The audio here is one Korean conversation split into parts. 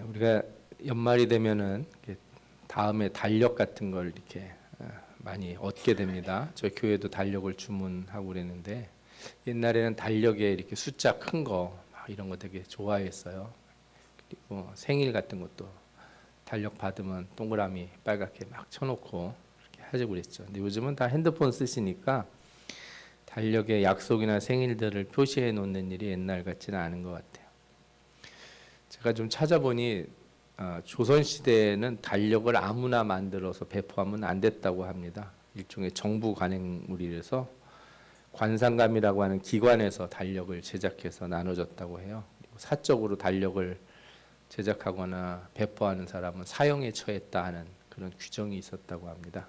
우리가 연말이 되면은 다음에 달력 같은 걸 이렇게 많이 얻게 됩니다. 저희 교회도 달력을 주문하고 그랬는데 옛날에는 달력에 이렇게 숫자 큰 거 이런 거 되게 좋아했어요. 그리고 생일 같은 것도 달력 받으면 동그라미 빨갛게 막 쳐놓고 이렇게 하자고 그랬죠. 근데 요즘은 다 핸드폰 쓰시니까 달력에 약속이나 생일들을 표시해 놓는 일이 옛날 같지는 않은 것 같아요. 제가 좀 찾아보니 조선시대에는 달력을 아무나 만들어서 배포하면 안 됐다고 합니다. 일종의 정부 관행물이라서 관상감이라고 하는 기관에서 달력을 제작해서 나눠줬다고 해요. 그리고 사적으로 달력을 제작하거나 배포하는 사람은 사형에 처했다 하는 그런 규정이 있었다고 합니다.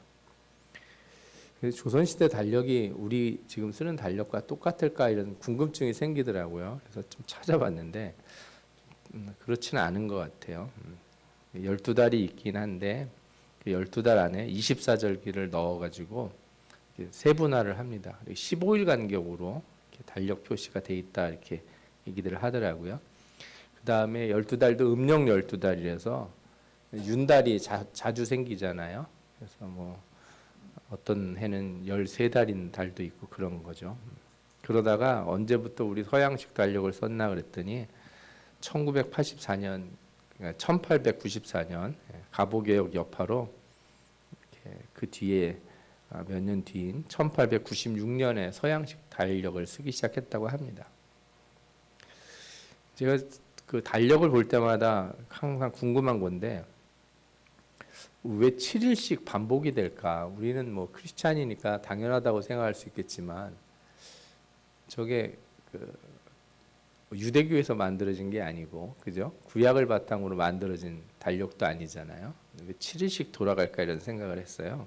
그래서 조선시대 달력이 우리 지금 쓰는 달력과 똑같을까 이런 궁금증이 생기더라고요. 그래서 좀 찾아봤는데 그렇지는 않은 것 같아요. 12달이 있긴 한데 그 12달 안에 24절기를 넣어가지고 세분화를 합니다. 15일 간격으로 달력 표시가 돼 있다 이렇게 얘기들을 하더라고요. 그 다음에 12달도 음력 12달이라서 윤달이 자주 생기잖아요. 그래서 뭐 어떤 해는 13달인 달도 있고 그런 거죠. 그러다가 언제부터 우리 서양식 달력을 썼나 그랬더니 1984년, 그러니까 1894년 가보개혁 여파로 그 뒤에 몇 년 뒤인 1896년에 서양식 달력을 쓰기 시작했다고 합니다. 제가 그 달력을 볼 때마다 항상 궁금한 건데 왜 7일씩 반복이 될까? 우리는 뭐 크리스찬이니까 당연하다고 생각할 수 있겠지만 저게 그 유대교에서 만들어진 게 아니고 그죠? 구약을 바탕으로 만들어진 달력도 아니잖아요. 왜 7일씩 돌아갈까 이런 생각을 했어요.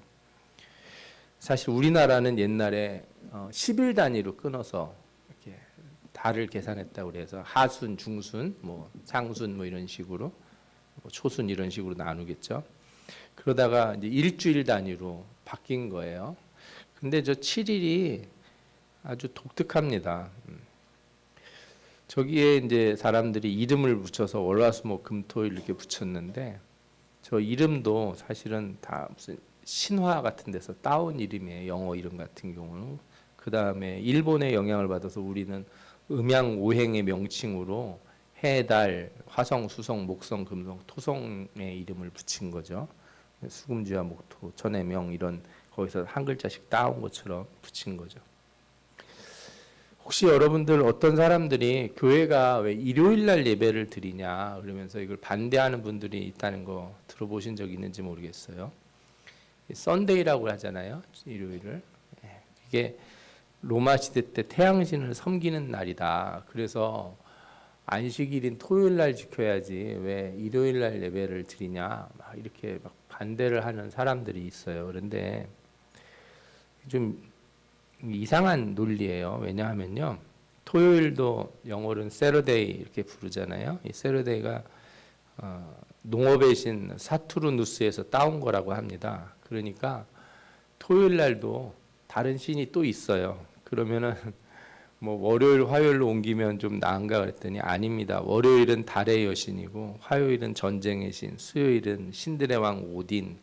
사실 우리나라는 옛날에 10일 단위로 끊어서 이렇게 달을 계산했다고 그래서 하순, 중순, 뭐 상순 뭐 이런 식으로 뭐 초순 이런 식으로 나누겠죠. 그러다가 이제 일주일 단위로 바뀐 거예요. 근데 저 7일이 아주 독특합니다. 저기에 이제 사람들이 이름을 붙여서 월화수목금토일 이렇게 붙였는데 저 이름도 사실은 다 무슨 신화 같은 데서 따온 이름이에요. 영어 이름 같은 경우는. 그 다음에 일본의 영향을 받아서 우리는 음양오행의 명칭으로 해, 달, 화성, 수성, 목성, 금성, 토성의 이름을 붙인 거죠. 수금주와 목토, 전해명 이런 거기서 한 글자씩 따온 것처럼 붙인 거죠. 혹시 여러분들 어떤 사람들이 교회가 왜 일요일 날 예배를 드리냐 그러면서 이걸 반대하는 분들이 있다는 거 들어보신 적 있는지 모르겠어요. 썬데이라고 하잖아요. 일요일을. 이게 로마 시대 때 태양신을 섬기는 날이다. 그래서 안식일인 토요일 날 지켜야지 왜 일요일 날 예배를 드리냐 막 이렇게 막 반대를 하는 사람들이 있어요. 그런데 좀 이상한 논리예요. 왜냐하면요, 토요일도 영어로는 세러데이 이렇게 부르잖아요. 이 세러데이가 농업의 신 사투르누스에서 따온 거라고 합니다. 그러니까 토요일 날도 다른 신이 또 있어요. 그러면은 뭐 월요일, 화요일로 옮기면 좀 나은가 그랬더니 아닙니다. 월요일은 달의 여신이고, 화요일은 전쟁의 신, 수요일은 신들의 왕 오딘,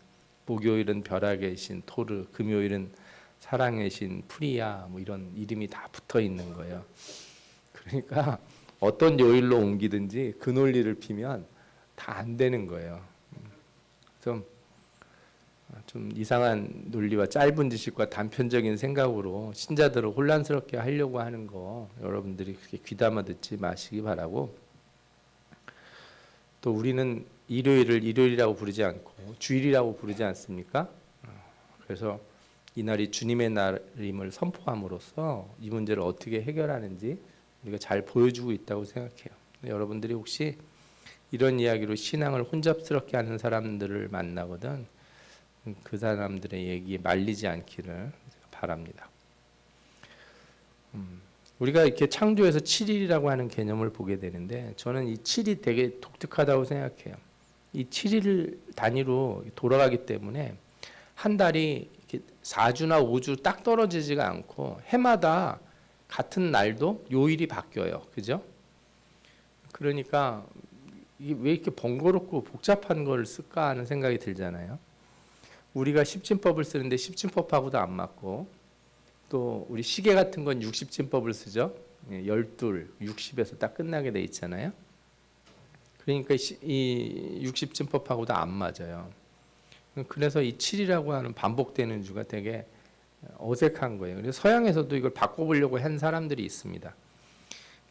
목요일은 벼락의 신 토르, 금요일은 사랑의 신 프리야, 뭐 이런 이름이 다 붙어 있는 거예요. 그러니까 어떤 요일로 옮기든지 그 논리를 피면 다 안 되는 거예요. 좀 이상한 논리와 짧은 지식과 단편적인 생각으로 신자들을 혼란스럽게 하려고 하는 거 여러분들이 그렇게 귀담아 듣지 마시기 바라고, 또 우리는 일요일을 일요일이라고 부르지 않고 주일이라고 부르지 않습니까? 그래서 이날이 주님의 날임을 선포함으로써 이 문제를 어떻게 해결하는지 우리가 잘 보여주고 있다고 생각해요. 여러분들이 혹시 이런 이야기로 신앙을 혼잡스럽게 하는 사람들을 만나거든 그 사람들의 얘기에 말리지 않기를 바랍니다. 우리가 이렇게 창조에서 7일이라고 하는 개념을 보게 되는데 저는 이 7이 되게 독특하다고 생각해요. 이 7일 단위로 돌아가기 때문에 한 달이 이렇게 4주나 5주 딱 떨어지지가 않고 해마다 같은 날도 요일이 바뀌어요. 그죠? 그러니까 이게 왜 이렇게 번거롭고 복잡한 걸 쓸까 하는 생각이 들잖아요. 우리가 십진법을 쓰는데 십진법하고도 안 맞고, 또 우리 시계 같은 건 60진법을 쓰죠. 12, 60에서 딱 끝나게 돼 있잖아요. 그러니까 이 60진법하고도 안 맞아요. 그래서 이 7이라고 하는 반복되는 주가 되게 어색한 거예요. 그래서 서양에서도 이걸 바꿔보려고 한 사람들이 있습니다.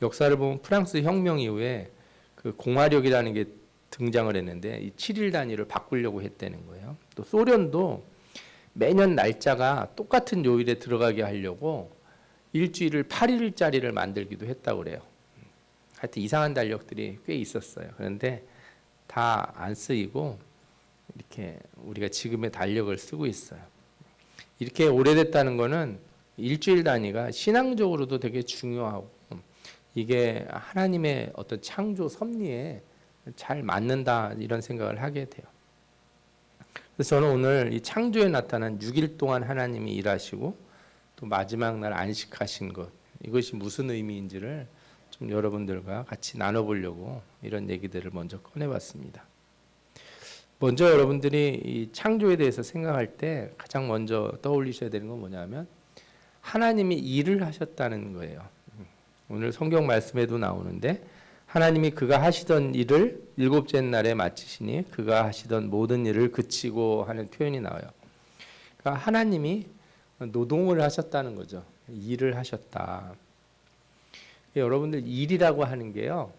역사를 보면 프랑스 혁명 이후에 그 공화력이라는 게 등장을 했는데 이 7일 단위를 바꾸려고 했다는 거예요. 또 소련도 매년 날짜가 똑같은 요일에 들어가게 하려고 일주일을 8일짜리를 만들기도 했다고 그래요. 하여튼 이상한 달력들이 꽤 있었어요. 그런데 다 안 쓰이고 이렇게 우리가 지금의 달력을 쓰고 있어요. 이렇게 오래됐다는 거는 일주일 단위가 신앙적으로도 되게 중요하고 이게 하나님의 어떤 창조 섭리에 잘 맞는다 이런 생각을 하게 돼요. 그래서 저는 오늘 이 창조에 나타난 6일 동안 하나님이 일하시고 또 마지막 날 안식하신 것, 이것이 무슨 의미인지를 좀 여러분들과 같이 나눠보려고 이런 얘기들을 먼저 꺼내봤습니다. 먼저 여러분들이 이 창조에 대해서 생각할 때 가장 먼저 떠올리셔야 되는 건 뭐냐면 하나님이 일을 하셨다는 거예요. 오늘 성경 말씀에도 나오는데 하나님이 그가 하시던 일을 일곱째 날에 마치시니 그가 하시던 모든 일을 그치고 하는 표현이 나와요. 그러니까 하나님이 노동을 하셨다는 거죠. 일을 하셨다. 여러분들 일이라고 하는 게요,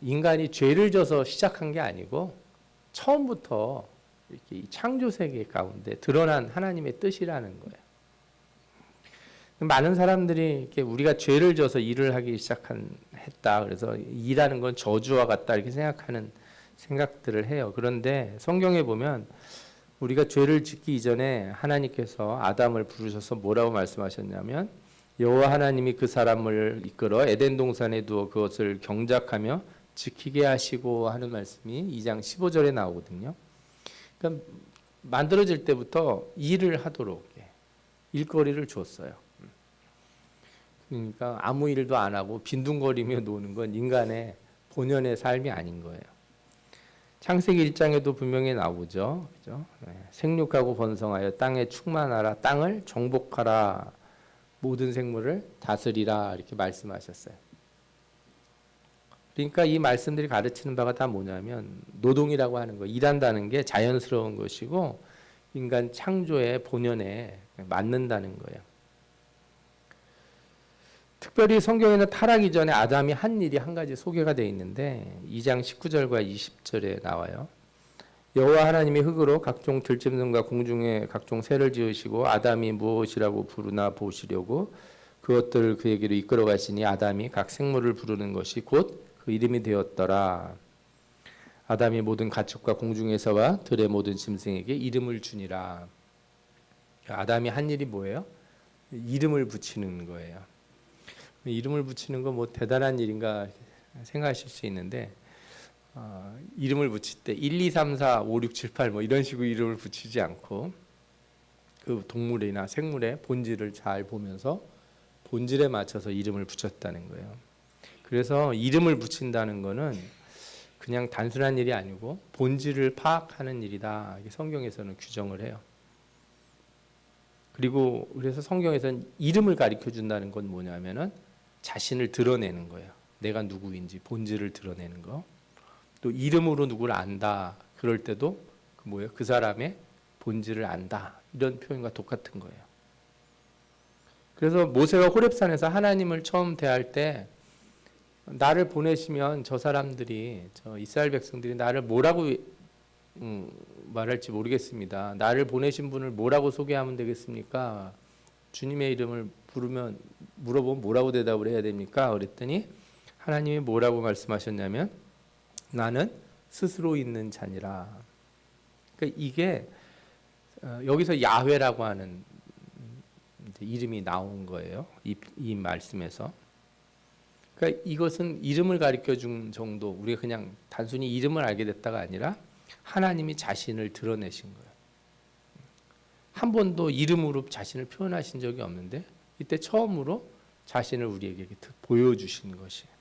인간이 죄를 져서 시작한 게 아니고 처음부터 이렇게 이 창조 세계 가운데 드러난 하나님의 뜻이라는 거예요. 많은 사람들이 이렇게 우리가 죄를 져서 일을 하기 했다. 그래서 일하는 건 저주와 같다 이렇게 생각하는 생각들을 해요. 그런데 성경에 보면 우리가 죄를 짓기 이전에 하나님께서 아담을 부르셔서 뭐라고 말씀하셨냐면 여호와 하나님이 그 사람을 이끌어 에덴 동산에 두어 그것을 경작하며 지키게 하시고 하는 말씀이 2장 15절에 나오거든요. 그러니까 만들어질 때부터 일을 하도록 일거리를 줬어요. 그러니까 아무 일도 안 하고 빈둥거리며 노는 건 인간의 본연의 삶이 아닌 거예요. 창세기 1장에도 분명히 나오죠. 그죠? 생육하고 번성하여 땅에 충만하라, 땅을 정복하라, 모든 생물을 다스리라 이렇게 말씀하셨어요. 그러니까 이 말씀들이 가르치는 바가 다 뭐냐면 노동이라고 하는 거, 일한다는 게 자연스러운 것이고 인간 창조의 본연에 맞는다는 거예요. 특별히 성경에는 타락 이전에 아담이 한 일이 한 가지 소개가 되어 있는데 2장 19절과 20절에 나와요. 여호와 하나님이 흙으로 각종 들짐승과 공중의 각종 새를 지으시고 아담이 무엇이라고 부르나 보시려고 그것들을 그에게로 이끌어 가시니 아담이 각 생물을 부르는 것이 곧 그 이름이 되었더라. 아담이 모든 가축과 공중에서와 들의 모든 짐승에게 이름을 주니라. 아담이 한 일이 뭐예요? 이름을 붙이는 거예요. 이름을 붙이는 거 뭐 대단한 일인가 생각하실 수 있는데 이름을 붙일 때 1, 2, 3, 4, 5, 6, 7, 8 뭐 이런 식으로 이름을 붙이지 않고 그 동물이나 생물의 본질을 잘 보면서 본질에 맞춰서 이름을 붙였다는 거예요. 그래서 이름을 붙인다는 거는 그냥 단순한 일이 아니고 본질을 파악하는 일이다. 이게 성경에서는 규정을 해요. 그리고 그래서 성경에서는 이름을 가르쳐 준다는 건 뭐냐면은 자신을 드러내는 거예요. 내가 누구인지 본질을 드러내는 거. 또 이름으로 누구를 안다. 그럴 때도 그 사람의 본질을 안다. 이런 표현과 똑같은 거예요. 그래서 모세가 호렙산에서 하나님을 처음 대할 때 나를 보내시면 저 사람들이 저 이스라엘 백성들이 나를 뭐라고 말할지 모르겠습니다. 나를 보내신 분을 뭐라고 소개하면 되겠습니까? 주님의 이름을 물어보면 뭐라고 대답을 해야 됩니까? 그랬더니 하나님이 뭐라고 말씀하셨냐면 나는 스스로 있는 자니라. 그러니까 이게 여기서 야훼라고 하는 이름이 나온 거예요. 이 말씀에서. 그러니까 이것은 이름을 가르쳐 준 정도, 우리가 그냥 단순히 이름을 알게 됐다가 아니라 하나님이 자신을 드러내신 거예요. 한 번도 이름으로 자신을 표현하신 적이 없는데 이때 처음으로 자신을 우리에게 보여주신 것이에요.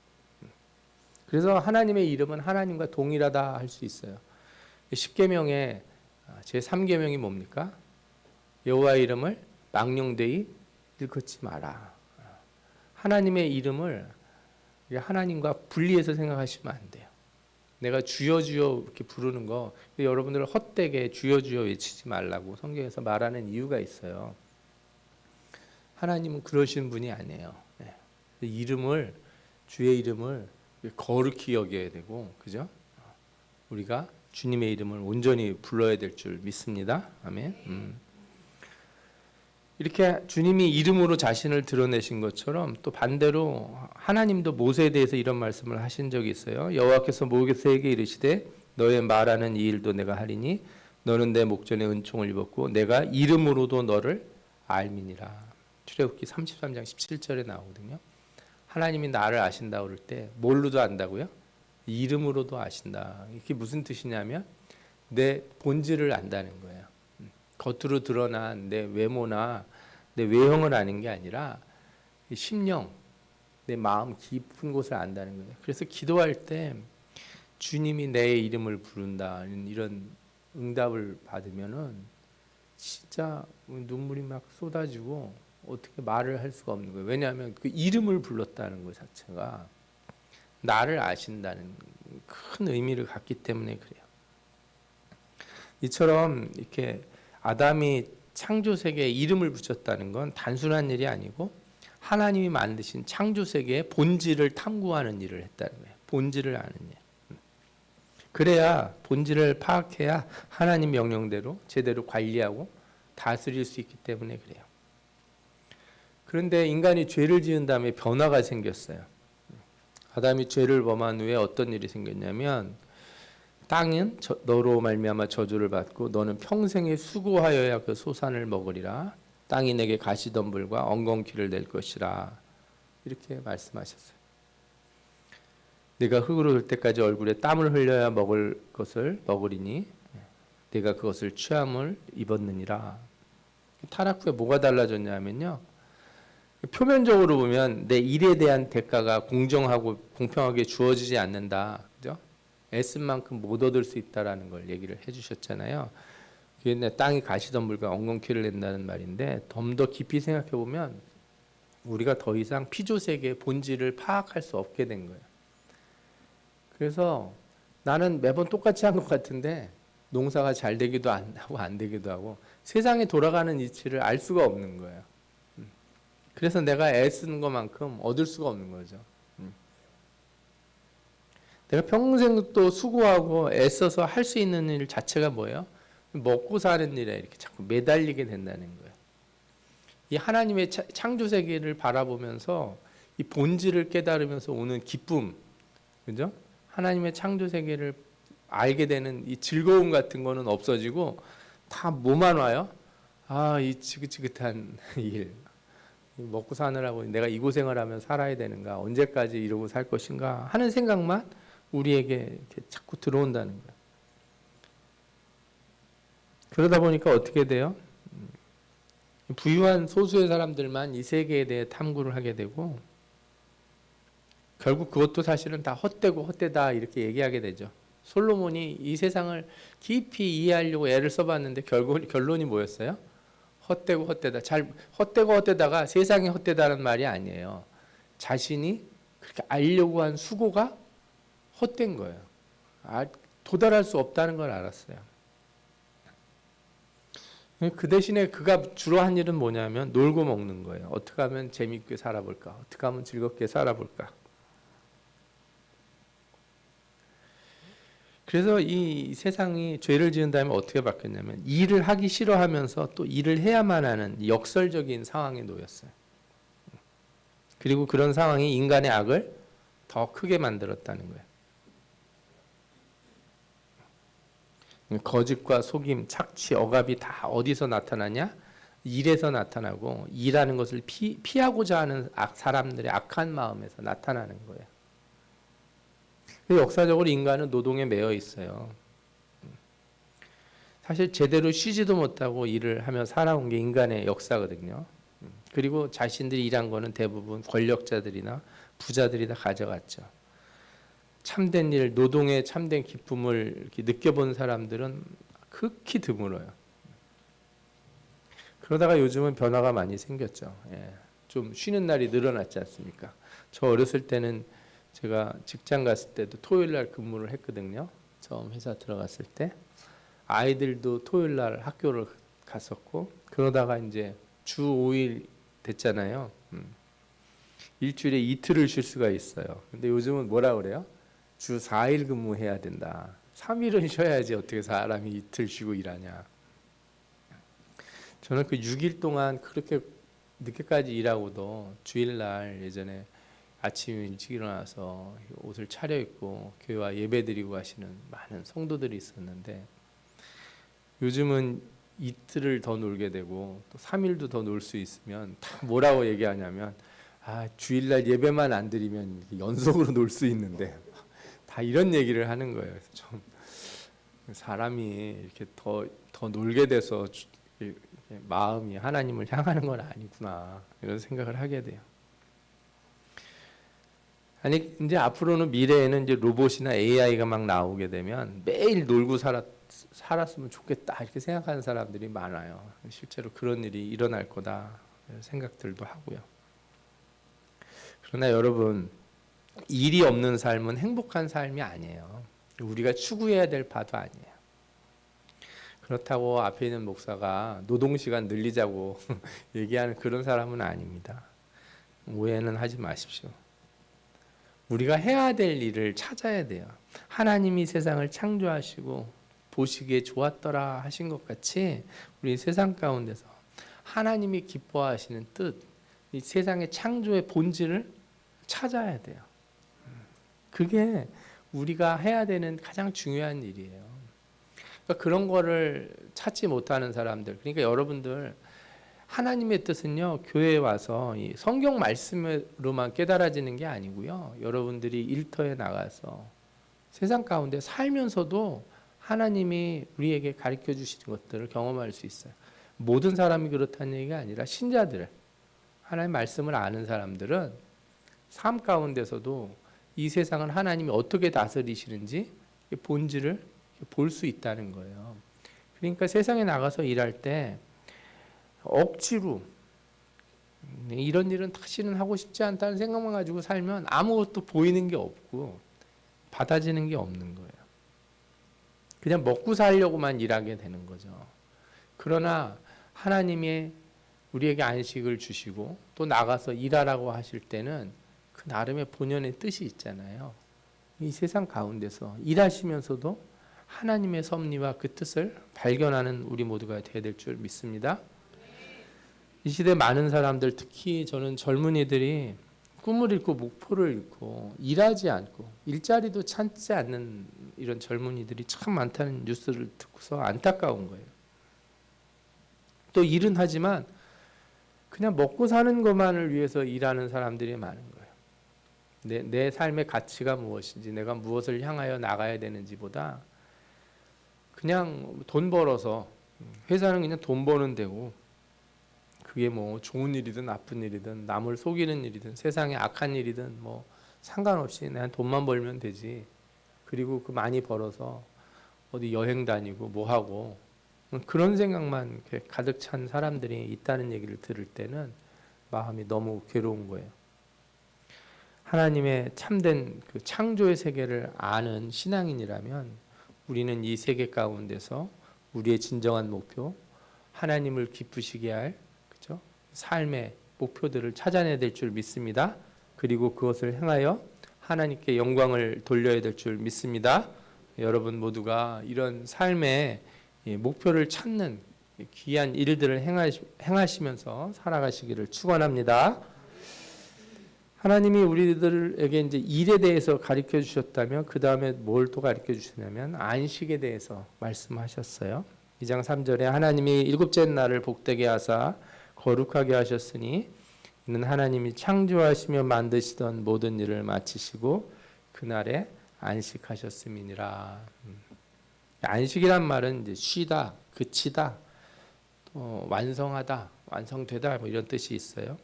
그래서 하나님의 이름은 하나님과 동일하다 할 수 있어요. 10계명의 제3계명이 뭡니까? 여호와의 이름을 망령되이 일컫지 마라. 하나님의 이름을 하나님과 분리해서 생각하시면 안 돼요. 내가 주여 주여 이렇게 부르는 거, 여러분들 헛되게 주여 주여 외치지 말라고 성경에서 말하는 이유가 있어요. 하나님은 그러신 분이 아니에요. 이름을, 주의 이름을 거룩히 여겨야 되고, 그죠? 우리가 주님의 이름을 온전히 불러야 될 줄 믿습니다. 아멘. 이렇게 주님이 이름으로 자신을 드러내신 것처럼 또 반대로 하나님도 모세에 대해서 이런 말씀을 하신 적이 있어요. 여호와께서 모세에게 이르시되 너의 말하는 이 일도 내가 하리니 너는 내 목전에 은총을 입었고 내가 이름으로도 너를 알미니라. 출애굽기 33장 17절에 나오거든요. 하나님이 나를 아신다 그럴 때 뭘로도 안다고요? 이름으로도 아신다. 이게 무슨 뜻이냐면 내 본질을 안다는 거예요. 겉으로 드러난 내 외모나 내 외형을 아는 게 아니라 심령, 내 마음 깊은 곳을 안다는 거예요. 그래서 기도할 때 주님이 내 이름을 부른다 이런 응답을 받으면은 진짜 눈물이 막 쏟아지고 어떻게 말을 할 수가 없는 거예요. 왜냐하면 그 이름을 불렀다는 것 자체가 나를 아신다는 큰 의미를 갖기 때문에 그래요. 이처럼 이렇게 아담이 창조 세계에 이름을 붙였다는 건 단순한 일이 아니고 하나님이 만드신 창조 세계의 본질을 탐구하는 일을 했다는 거예요. 본질을 아는 일. 그래야 본질을 파악해야 하나님 명령대로 제대로 관리하고 다스릴 수 있기 때문에 그래요. 그런데 인간이 죄를 지은 다음에 변화가 생겼어요. 아담이 죄를 범한 후에 어떤 일이 생겼냐면 땅은 너로 말미암아 저주를 받고 너는 평생에 수고하여야 그 소산을 먹으리라. 땅이 내게 가시덤불과 엉겅퀴를 낼 것이라. 이렇게 말씀하셨어요. 네가 흙으로 될 때까지 얼굴에 땀을 흘려야 먹을 것을 먹으리니 네가 그것을 취함을 입었느니라. 타락 후에 뭐가 달라졌냐면요. 표면적으로 보면 내 일에 대한 대가가 공정하고 공평하게 주어지지 않는다. 그죠? 애쓴 만큼 못 얻을 수 있다라는 걸 얘기를 해주셨잖아요. 그게 땅이 가시덤불과 엉겅퀴를 낸다는 말인데 좀 더 깊이 생각해 보면 우리가 더 이상 피조세계의 본질을 파악할 수 없게 된 거예요. 그래서 나는 매번 똑같이 한 것 같은데 농사가 잘 되기도 하고 안 되기도 하고 세상에 돌아가는 이치를 알 수가 없는 거예요. 그래서 내가 애쓰는 것만큼 얻을 수가 없는 거죠. 내가 평생 또 수고하고 애써서 할 수 있는 일 자체가 뭐예요? 먹고 사는 일에 이렇게 자꾸 매달리게 된다는 거예요. 이 하나님의 창조 세계를 바라보면서 이 본질을 깨달으면서 오는 기쁨, 그죠? 하나님의 창조 세계를 알게 되는 이 즐거움 같은 거는 없어지고 다 뭐만 와요? 아, 이 지긋지긋한 일. 먹고 사느라고 내가 이 고생을 하면 살아야 되는가? 언제까지 이러고 살 것인가? 하는 생각만 우리에게 이렇게 자꾸 들어온다는 거예요. 그러다 보니까 어떻게 돼요? 부유한 소수의 사람들만 이 세계에 대해 탐구를 하게 되고 결국 그것도 사실은 다 헛되고 헛되다 이렇게 얘기하게 되죠. 솔로몬이 이 세상을 깊이 이해하려고 애를 써봤는데 결론이 뭐였어요? 헛되고 헛되다. 헛되고 헛되다가 세상이 헛되다는 말이 아니에요. 자신이 그렇게 알려고 한 수고가 헛된 거예요. 도달할 수 없다는 걸 알았어요. 그 대신에 그가 주로 한 일은 뭐냐면 놀고 먹는 거예요. 어떻게 하면 재밌게 살아볼까? 어떻게 하면 즐겁게 살아볼까? 그래서 이 세상이 죄를 지은 다음에 어떻게 바뀌었냐면 일을 하기 싫어하면서 또 일을 해야만 하는 역설적인 상황에 놓였어요. 그리고 그런 상황이 인간의 악을 더 크게 만들었다는 거예요. 거짓과 속임, 착취, 억압이 다 어디서 나타나냐? 일에서 나타나고 일하는 것을 피하고자 하는 사람들의 악한 마음에서 나타나는 거예요. 역사적으로 인간은 노동에 매여 있어요. 사실 제대로 쉬지도 못하고 일을 하며 살아온 게 인간의 역사거든요. 그리고 자신들이 일한 거는 대부분 권력자들이나 부자들이 다 가져갔죠. 참된 일, 노동의 참된 기쁨을 이렇게 느껴본 사람들은 극히 드물어요. 그러다가 요즘은 변화가 많이 생겼죠. 예. 좀 쉬는 날이 늘어났지 않습니까? 저 어렸을 때는 제가 직장 갔을 때도 토요일 날 근무를 했거든요. 처음 회사 들어갔을 때 아이들도 토요일 날 학교를 갔었고, 그러다가 이제 주 5일 됐잖아요. 일주일에 이틀을 쉴 수가 있어요. 근데 요즘은 뭐라 그래요? 주 4일 근무해야 된다. 3일은 쉬어야지 어떻게 사람이 이틀 쉬고 일하냐. 저는 그 6일 동안 그렇게 늦게까지 일하고도 주일날 예전에 아침에 일찍 일어나서 옷을 차려입고 교회와 예배드리고 가시는 많은 성도들이 있었는데, 요즘은 이틀을 더 놀게 되고 또 3일도 더 놀 수 있으면 다 뭐라고 얘기하냐면, 주일날 예배만 안 드리면 연속으로 놀 수 있는데, 다 이런 얘기를 하는 거예요. 그래서 좀 사람이 이렇게 더 놀게 돼서 마음이 하나님을 향하는 건 아니구나, 이런 생각을 하게 돼요. 아니 이제 앞으로는 미래에는 이제 로봇이나 AI가 막 나오게 되면 매일 놀고 살았으면 좋겠다 이렇게 생각하는 사람들이 많아요. 실제로 그런 일이 일어날 거다 이런 생각들도 하고요. 그러나 여러분, 일이 없는 삶은 행복한 삶이 아니에요. 우리가 추구해야 될 바도 아니에요. 그렇다고 앞에 있는 목사가 노동시간 늘리자고 얘기하는 그런 사람은 아닙니다. 오해는 하지 마십시오. 우리가 해야 될 일을 찾아야 돼요. 하나님이 세상을 창조하시고 보시기에 좋았더라 하신 것 같이 우리 세상 가운데서 하나님이 기뻐하시는 뜻, 이 세상의 창조의 본질을 찾아야 돼요. 그게 우리가 해야 되는 가장 중요한 일이에요. 그러니까 그런 거를 찾지 못하는 사람들, 그러니까 여러분들 하나님의 뜻은요, 교회에 와서 이 성경 말씀으로만 깨달아지는 게 아니고요, 여러분들이 일터에 나가서 세상 가운데 살면서도 하나님이 우리에게 가르쳐 주시는 것들을 경험할 수 있어요. 모든 사람이 그렇다는 얘기가 아니라 신자들, 하나님의 말씀을 아는 사람들은 삶 가운데서도 이 세상을 하나님이 어떻게 다스리시는지 본질을 볼 수 있다는 거예요. 그러니까 세상에 나가서 일할 때 억지로 이런 일은 다시는 하고 싶지 않다는 생각만 가지고 살면 아무것도 보이는 게 없고 받아지는 게 없는 거예요. 그냥 먹고 살려고만 일하게 되는 거죠. 그러나 하나님이 우리에게 안식을 주시고 또 나가서 일하라고 하실 때는 그 나름의 본연의 뜻이 있잖아요. 이 세상 가운데서 일하시면서도 하나님의 섭리와 그 뜻을 발견하는 우리 모두가 되어야 될 줄 믿습니다. 이 시대 많은 사람들, 특히 저는 젊은이들이 꿈을 잃고 목표를 잃고 일하지 않고 일자리도 찾지 않는 이런 젊은이들이 참 많다는 뉴스를 듣고서 안타까운 거예요. 또 일은 하지만 그냥 먹고 사는 것만을 위해서 일하는 사람들이 많은 거예요. 내 삶의 가치가 무엇인지, 내가 무엇을 향하여 나가야 되는지보다 그냥 돈 벌어서, 회사는 그냥 돈 버는 데고, 그게 뭐 좋은 일이든 나쁜 일이든 남을 속이는 일이든 세상에 악한 일이든 뭐 상관없이 그냥 돈만 벌면 되지. 그리고 그 많이 벌어서 어디 여행 다니고 뭐 하고, 그런 생각만 가득 찬 사람들이 있다는 얘기를 들을 때는 마음이 너무 괴로운 거예요. 하나님의 참된 그 창조의 세계를 아는 신앙인이라면 우리는 이 세계 가운데서 우리의 진정한 목표, 하나님을 기쁘시게 할 삶의 목표들을 찾아내야 될 줄 믿습니다. 그리고 그것을 행하여 하나님께 영광을 돌려야 될 줄 믿습니다. 여러분 모두가 이런 삶의 목표를 찾는 귀한 일들을 행하시면서 살아가시기를 축원합니다. 하나님이 우리들에게 이제 일에 대해서 가르쳐 주셨다면 그 다음에 뭘 또 가르쳐 주시냐면 안식에 대해서 말씀하셨어요. 2장 3절에 하나님이 일곱째 날을 복되게 하사 거룩하게 하셨으니 이는 하나님이 창조하시며 만드시던 모든 일을 마치시고 그날에 안식하셨음이니라. 안식이란 말은 이제 쉬다, 그치다, 완성하다, 완성되다 뭐 이런 뜻이 있어요.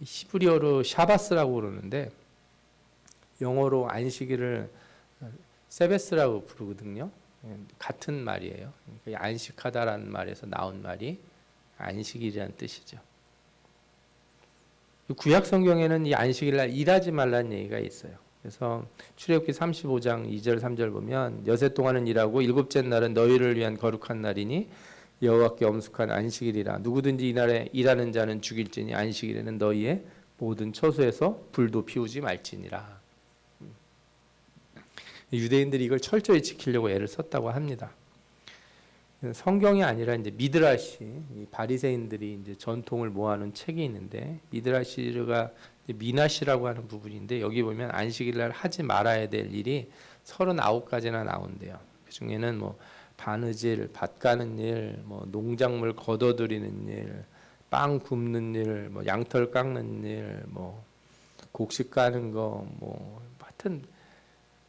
히브리어로 샤바스라고 그러는데 영어로 안식일을 세베스라고 부르거든요. 같은 말이에요. 그러니까 안식하다라는 말에서 나온 말이 안식일이라는 뜻이죠. 구약 성경에는 이 안식일날 일하지 말라는 얘기가 있어요. 그래서 출애굽기 35장 2절 3절 보면 여세 동안은 일하고 일곱째 날은 너희를 위한 거룩한 날이니 여호와께 엄숙한 안식일이라. 누구든지 이날에 일하는 자는 죽일지니 안식일에는 너희의 모든 처소에서 불도 피우지 말지니라. 유대인들이 이걸 철저히 지키려고 애를 썼다고 합니다. 성경이 아니라 이제 미드라시, 이 바리새인들이 이제 전통을 모아놓은 책이 있는데 미드라시가 미나시라고 하는 부분인데 여기 보면 안식일날 하지 말아야 될 일이 39가지나 나온대요. 그 중에는 뭐 바느질, 밭 가는 일, 뭐 농작물 걷어들이는 일, 빵 굽는 일, 뭐 양털 깎는 일, 뭐 곡식 까는 거, 뭐 하여튼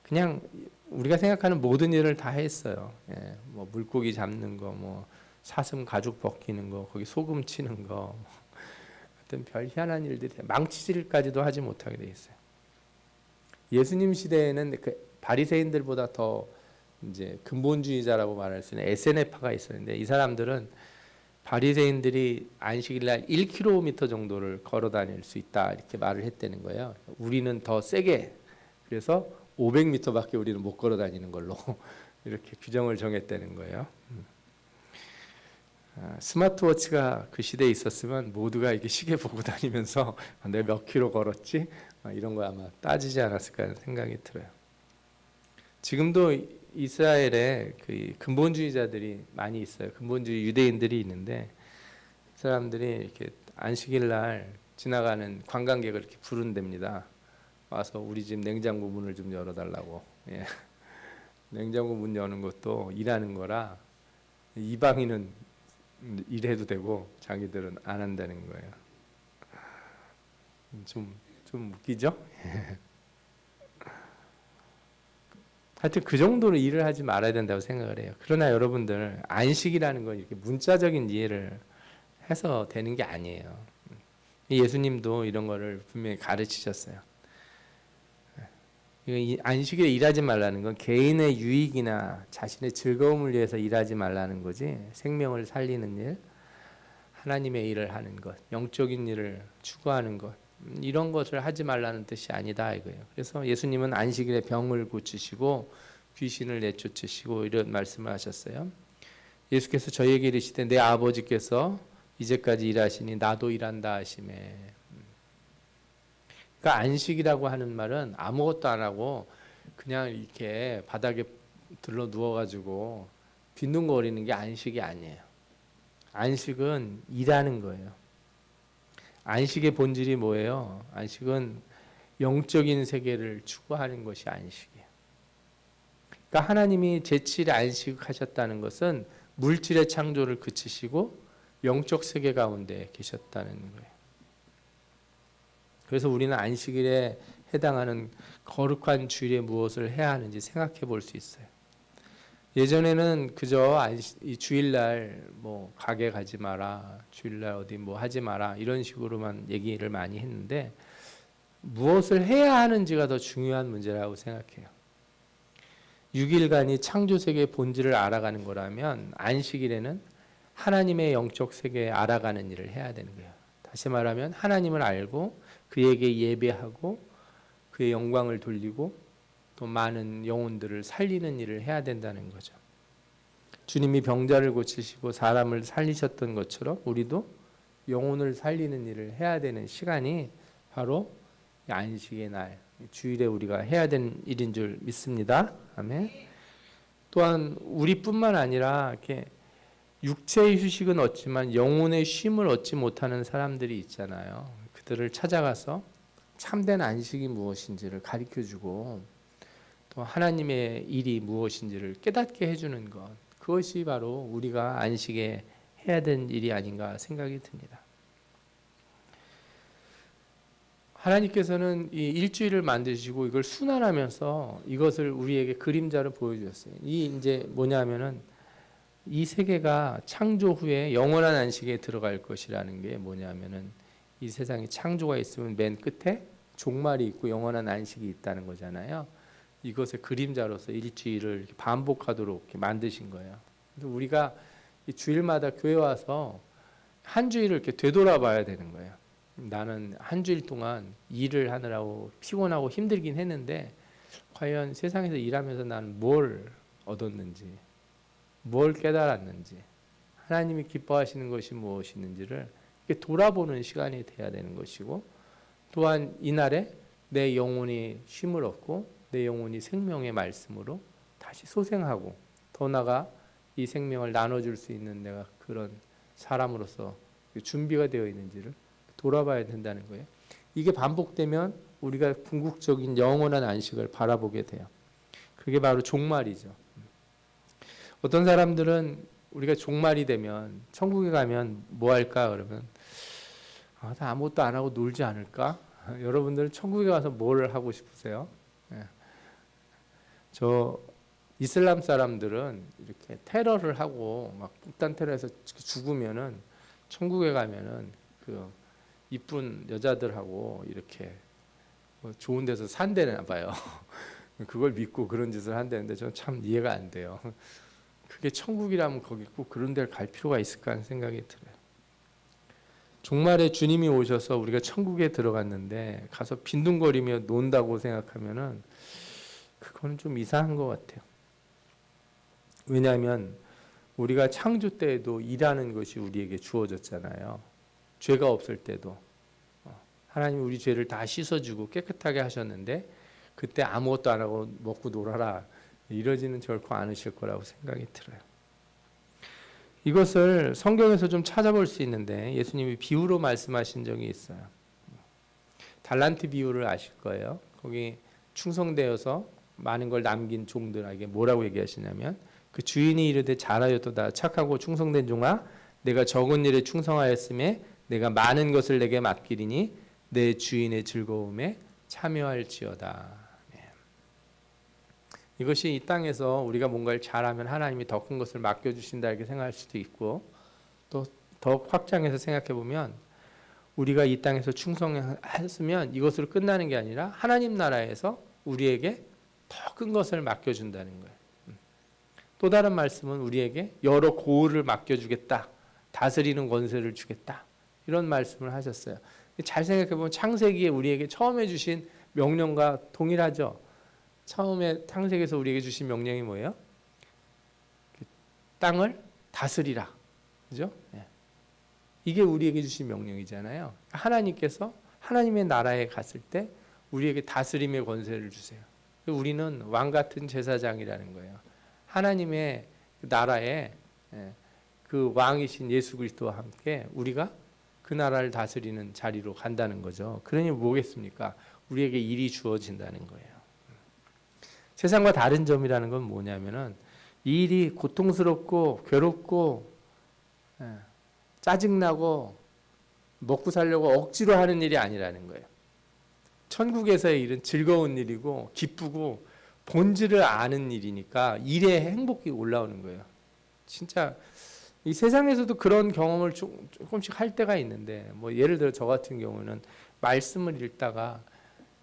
그냥 우리가 생각하는 모든 일을 다 했어요. 예, 뭐 물고기 잡는 거, 뭐 사슴 가죽 벗기는 거, 거기 소금 치는 거, 하여튼 별 희한한 일들이 망치질까지도 하지 못하게 돼 있어요. 예수님 시대에는 그 바리새인들보다 더 이제 근본주의자라고 말할 수 있는 에세네파가 있었는데 이 사람들은 바리새인들이 안식일날 1km 정도를 걸어 다닐 수 있다 이렇게 말을 했다는 거예요. 우리는 더 세게 그래서 500m밖에 우리는 못 걸어 다니는 걸로 이렇게 규정을 정했다는 거예요. 스마트워치가 그 시대에 있었으면 모두가 이렇게 시계 보고 다니면서 내가 몇 킬로 걸었지? 이런 거 아마 따지지 않았을까 하는 생각이 들어요. 지금도 이스라엘에 그 근본주의자들이 많이 있어요. 근본주의 유대인들이 있는데 그 사람들이 이렇게 안식일 날 지나가는 관광객을 이렇게 부른답니다. 와서 우리 집 냉장고 문을 좀 열어달라고. 예. 냉장고 문 여는 것도 일하는 거라 이방인은 일해도 되고 자기들은 안 한다는 거예요. 좀 웃기죠? 하여튼 그 정도로 일을 하지 말아야 된다고 생각을 해요. 그러나 여러분들 안식이라는 건 이렇게 문자적인 이해를 해서 되는 게 아니에요. 예수님도 이런 거를 분명히 가르치셨어요. 안식일에 일하지 말라는 건 개인의 유익이나 자신의 즐거움을 위해서 일하지 말라는 거지 생명을 살리는 일, 하나님의 일을 하는 것, 영적인 일을 추구하는 것 이런 것을 하지 말라는 뜻이 아니다 이거예요. 그래서 예수님은 안식일에 병을 고치시고 귀신을 내쫓으시고 이런 말씀을 하셨어요. 예수께서 저희에게 이르시되 내 아버지께서 이제까지 일하시니 나도 일한다 하시매. 그러니까 안식이라고 하는 말은 아무것도 안 하고 그냥 이렇게 바닥에 들러 누워가지고 빈둥거리는 게 안식이 아니에요. 안식은 일하는 거예요. 안식의 본질이 뭐예요? 안식은 영적인 세계를 추구하는 것이 안식이에요. 그러니까 하나님이 제7일 안식하셨다는 것은 물질의 창조를 그치시고 영적 세계 가운데 계셨다는 거예요. 그래서 우리는 안식일에 해당하는 거룩한 주일에 무엇을 해야 하는지 생각해 볼 수 있어요. 예전에는 그저 이 주일날 뭐 가게 가지 마라, 주일날 어디 뭐 하지 마라 이런 식으로만 얘기를 많이 했는데 무엇을 해야 하는지가 더 중요한 문제라고 생각해요. 6일간이 창조세계의 본질을 알아가는 거라면 안식일에는 하나님의 영적 세계에 알아가는 일을 해야 되는 거예요. 다시 말하면 하나님을 알고 그에게 예배하고 그의 영광을 돌리고 또 많은 영혼들을 살리는 일을 해야 된다는 거죠. 주님이 병자를 고치시고 사람을 살리셨던 것처럼 우리도 영혼을 살리는 일을 해야 되는 시간이 바로 안식의 날, 주일에 우리가 해야 되는 일인 줄 믿습니다. 아멘. 또한 우리뿐만 아니라 이렇게 육체의 휴식은 얻지만 영혼의 쉼을 얻지 못하는 사람들이 있잖아요. 그들을 찾아가서 참된 안식이 무엇인지를 가르쳐주고 또 하나님의 일이 무엇인지를 깨닫게 해주는 것, 그것이 바로 우리가 안식에 해야 되는 일이 아닌가 생각이 듭니다. 하나님께서는 이 일주일을 만드시고 이걸 순환하면서 이것을 우리에게 그림자로 보여주셨어요. 이 이제 뭐냐면은 이 세계가 창조 후에 영원한 안식에 들어갈 것이라는 게 뭐냐면은 이 세상에 창조가 있으면 맨 끝에 종말이 있고 영원한 안식이 있다는 거잖아요. 이것의 그림자로서 일주일을 이렇게 반복하도록 이렇게 만드신 거예요. 그래서 우리가 이 주일마다 교회 와서 한 주일을 이렇게 되돌아봐야 되는 거예요. 나는 한 주일 동안 일을 하느라고 피곤하고 힘들긴 했는데 과연 세상에서 일하면서 나는 뭘 얻었는지, 뭘 깨달았는지, 하나님이 기뻐하시는 것이 무엇이는지를 이렇게 돌아보는 시간이 돼야 되는 것이고, 또한 이날에 내 영혼이 쉼을 얻고 내 영혼이 생명의 말씀으로 다시 소생하고 더 나아가 이 생명을 나눠줄 수 있는 내가 그런 사람으로서 준비가 되어 있는지를 돌아봐야 된다는 거예요. 이게 반복되면 우리가 궁극적인 영원한 안식을 바라보게 돼요. 그게 바로 종말이죠. 어떤 사람들은 우리가 종말이 되면 천국에 가면 뭐 할까 그러면 나 아무것도 안 하고 놀지 않을까? 여러분들은 천국에 가서 뭘 하고 싶으세요? 저 이슬람 사람들은 이렇게 테러를 하고 막 폭탄 테러해서 죽으면은 천국에 가면은 그 이쁜 여자들하고 이렇게 좋은 데서 산대나 봐요. 그걸 믿고 그런 짓을 한다는데 저는 참 이해가 안 돼요. 그게 천국이라면 거기 꼭 그런 데를 갈 필요가 있을까 하는 생각이 들어요. 종말에 주님이 오셔서 우리가 천국에 들어갔는데 가서 빈둥거리며 논다고 생각하면은 그거는 좀 이상한 것 같아요. 왜냐하면 우리가 창조 때에도 일하는 것이 우리에게 주어졌잖아요. 죄가 없을 때도 하나님이 우리 죄를 다 씻어주고 깨끗하게 하셨는데 그때 아무것도 안 하고 먹고 놀아라 이러지는 결코 않으실 거라고 생각이 들어요. 이것을 성경에서 좀 찾아볼 수 있는데 예수님이 비유로 말씀하신 적이 있어요. 달란트 비유를 아실 거예요. 거기 충성되어서 많은 걸 남긴 종들에게 뭐라고 얘기하시냐면 그 주인이 이르되 잘하였도다 착하고 충성된 종아 내가 적은 일에 충성하였음에 내가 많은 것을 내게 맡기리니 내 주인의 즐거움에 참여할지어다. 이것이 이 땅에서 우리가 뭔가를 잘하면 하나님이 더 큰 것을 맡겨주신다 이렇게 생각할 수도 있고 또 더 확장해서 생각해 보면 우리가 이 땅에서 충성했으면 이것으로 끝나는 게 아니라 하나님 나라에서 우리에게 더 큰 것을 맡겨준다는 거예요. 또 다른 말씀은 우리에게 여러 고을을 맡겨주겠다. 다스리는 권세를 주겠다. 이런 말씀을 하셨어요. 잘 생각해 보면 창세기에 우리에게 처음에 주신 명령과 동일하죠. 처음에 창세기에서 우리에게 주신 명령이 뭐예요? 땅을 다스리라. 그죠? 이게 우리에게 주신 명령이잖아요. 하나님께서 하나님의 나라에 갔을 때 우리에게 다스림의 권세를 주세요. 우리는 왕 같은 제사장이라는 거예요. 하나님의 나라에 그 왕이신 예수 그리스도와 함께 우리가 그 나라를 다스리는 자리로 간다는 거죠. 그러니 뭐겠습니까? 우리에게 일이 주어진다는 거예요. 세상과 다른 점이라는 건 뭐냐면은 이 일이 고통스럽고 괴롭고 짜증나고 먹고 살려고 억지로 하는 일이 아니라는 거예요. 천국에서의 일은 즐거운 일이고 기쁘고 본질을 아는 일이니까 일에 행복이 올라오는 거예요. 진짜 이 세상에서도 그런 경험을 조금씩 할 때가 있는데 뭐 예를 들어 저 같은 경우는 말씀을 읽다가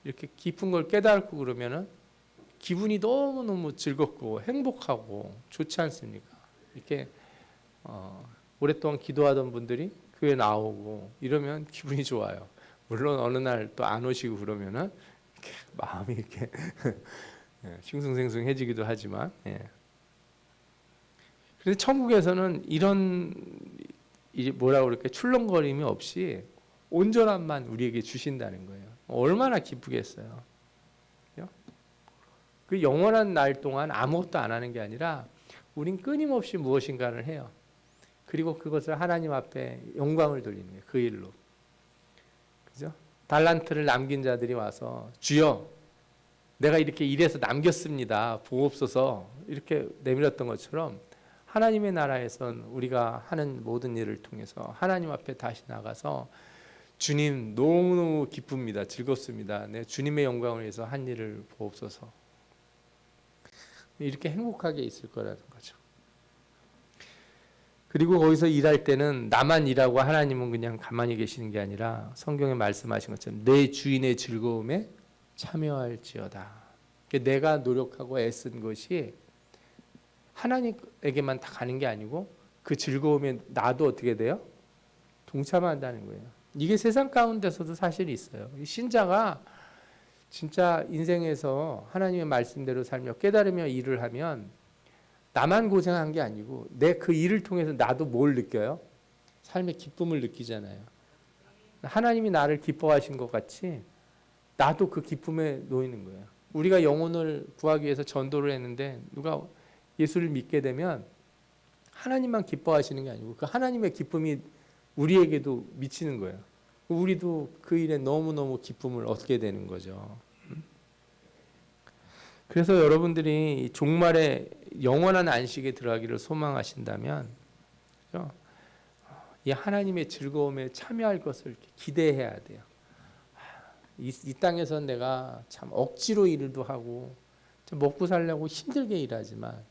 이렇게 깊은 걸 깨닫고 그러면은 기분이 너무너무 즐겁고 행복하고 좋지 않습니까? 이렇게 오랫동안 기도하던 분들이 교회 나오고 이러면 기분이 좋아요. 물론 어느 날 또 안 오시고 그러면은 이렇게 마음이 이렇게 싱숭생숭해지기도 하지만 그런데 천국에서는 이런 뭐라고 그럴까 출렁거림이 없이 온전함만 우리에게 주신다는 거예요. 얼마나 기쁘겠어요. 그 영원한 날 동안 아무것도 안 하는 게 아니라 우린 끊임없이 무엇인가를 해요. 그리고 그것을 하나님 앞에 영광을 돌리는 거예요. 그 일로. 그죠? 달란트를 남긴 자들이 와서 주여 내가 이렇게 일해서 남겼습니다. 보옵소서 이렇게 내밀었던 것처럼 하나님의 나라에선 우리가 하는 모든 일을 통해서 하나님 앞에 다시 나가서 주님 너무너무 기쁩니다. 즐겁습니다. 내 주님의 영광을 위해서 한 일을 보옵소서. 이렇게 행복하게 있을 거라는 거죠. 그리고 거기서 일할 때는 나만 일하고 하나님은 그냥 가만히 계시는 게 아니라 성경에 말씀하신 것처럼 내 주인의 즐거움에 참여할지어다. 내가 노력하고 애쓴 것이 하나님에게만 다 가는 게 아니고 그 즐거움에 나도 어떻게 돼요? 동참한다는 거예요. 이게 세상 가운데서도 사실이 있어요. 신자가 진짜 인생에서 하나님의 말씀대로 살며 깨달으며 일을 하면 나만 고생한 게 아니고 내 그 일을 통해서 나도 뭘 느껴요? 삶의 기쁨을 느끼잖아요. 하나님이 나를 기뻐하신 것 같이 나도 그 기쁨에 놓이는 거예요. 우리가 영혼을 구하기 위해서 전도를 했는데 누가 예수를 믿게 되면 하나님만 기뻐하시는 게 아니고 그 하나님의 기쁨이 우리에게도 미치는 거예요. 우리도 그 일에 너무너무 기쁨을 얻게 되는 거죠. 그래서 여러분들이 종말에 영원한 안식에 들어가기를 소망하신다면 이 하나님의 즐거움에 참여할 것을 이렇게 기대해야 돼요. 이 땅에서 내가 참 억지로 일도 하고 먹고 살려고 힘들게 일하지만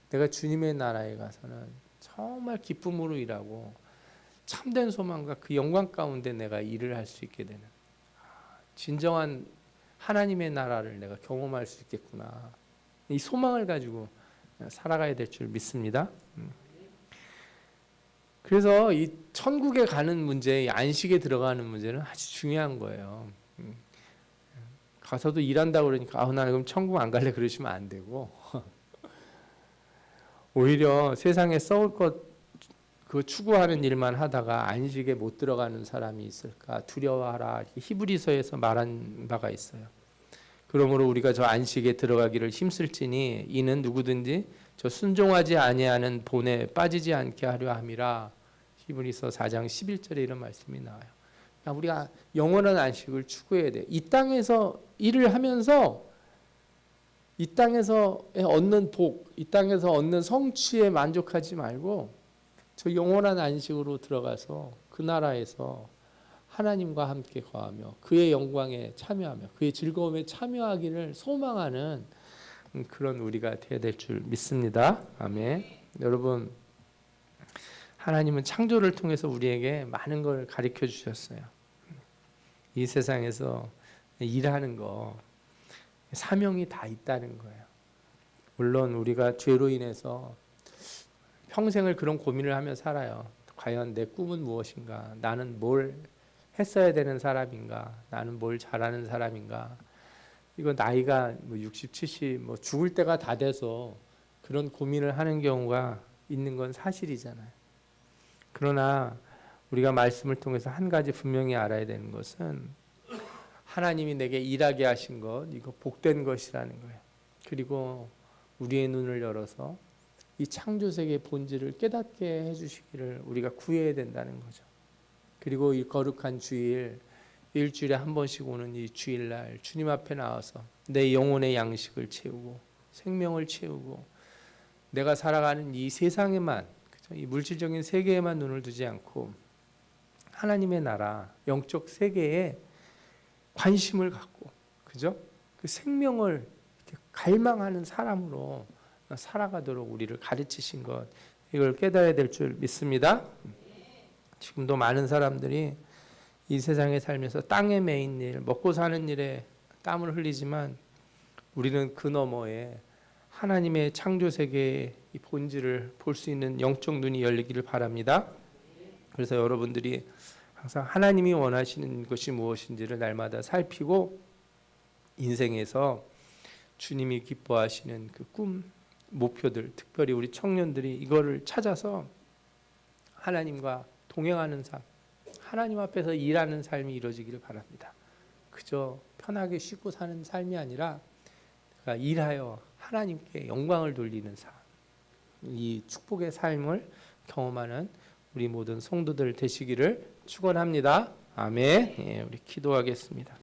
내가 주님의 나라에 가서는 정말 기쁨으로 일하고 참된 소망과 그 영광 가운데 내가 일을 할 수 있게 되는 진정한 하나님의 나라를 내가 경험할 수 있겠구나. 이 소망을 가지고 살아가야 될 줄 믿습니다. 그래서 이 천국에 가는 문제, 이 안식에 들어가는 문제는 아주 중요한 거예요. 가서도 일한다고 그러니까 나 그럼 천국 안 갈래 그러시면 안 되고 오히려 세상에 썩을 것 그 추구하는 일만 하다가 안식에 못 들어가는 사람이 있을까 두려워하라. 히브리서에서 말한 바가 있어요. 그러므로 우리가 저 안식에 들어가기를 힘쓸지니 이는 누구든지 저 순종하지 아니하는 본에 빠지지 않게 하려 함이라. 히브리서 4장 11절에 이런 말씀이 나와요. 우리가 영원한 안식을 추구해야 돼. 이 땅에서 일을 하면서 이 땅에서 얻는 복, 이 땅에서 얻는 성취에 만족하지 말고 저 영원한 안식으로 들어가서 그 나라에서 하나님과 함께 거하며 그의 영광에 참여하며 그의 즐거움에 참여하기를 소망하는 그런 우리가 되어야 될 줄 믿습니다. 아멘. 여러분, 하나님은 창조를 통해서 우리에게 많은 걸 가르쳐 주셨어요. 이 세상에서 일하는 거 사명이 다 있다는 거예요. 물론 우리가 죄로 인해서 평생을 그런 고민을 하며 살아요. 과연 내 꿈은 무엇인가? 나는 뭘 했어야 되는 사람인가? 나는 뭘 잘하는 사람인가? 이거 나이가 60, 70, 죽을 때가 다 돼서 그런 고민을 하는 경우가 있는 건 사실이잖아요. 그러나 우리가 말씀을 통해서 한 가지 분명히 알아야 되는 것은 하나님이 내게 일하게 하신 것, 이거 복된 것이라는 거예요. 그리고 우리의 눈을 열어서 이 창조세계의 본질을 깨닫게 해주시기를 우리가 구해야 된다는 거죠. 그리고 이 거룩한 주일, 일주일에 한 번씩 오는 이 주일날 주님 앞에 나와서 내 영혼의 양식을 채우고 생명을 채우고 내가 살아가는 이 세상에만, 이 물질적인 세계에만 눈을 두지 않고 하나님의 나라, 영적 세계에 관심을 갖고, 그죠? 그 생명을 이렇게 갈망하는 사람으로 살아가도록 우리를 가르치신 것, 이걸 깨달아야 될 줄 믿습니다. 지금도 많은 사람들이 이 세상에 살면서 땅에 매인 일, 먹고 사는 일에 땀을 흘리지만 우리는 그 너머에 하나님의 창조 세계의 이 본질을 볼 수 있는 영적 눈이 열리기를 바랍니다. 그래서 여러분들이 항상 하나님이 원하시는 것이 무엇인지를 날마다 살피고 인생에서 주님이 기뻐하시는 그 꿈, 목표들, 특별히 우리 청년들이 이거를 찾아서 하나님과 동행하는 삶, 하나님 앞에서 일하는 삶이 이루어지기를 바랍니다. 그저 편하게 쉬고 사는 삶이 아니라 일하여 하나님께 영광을 돌리는 삶, 이 축복의 삶을 경험하는 우리 모든 성도들 되시기를 축원합니다. 아멘. 우리 기도하겠습니다.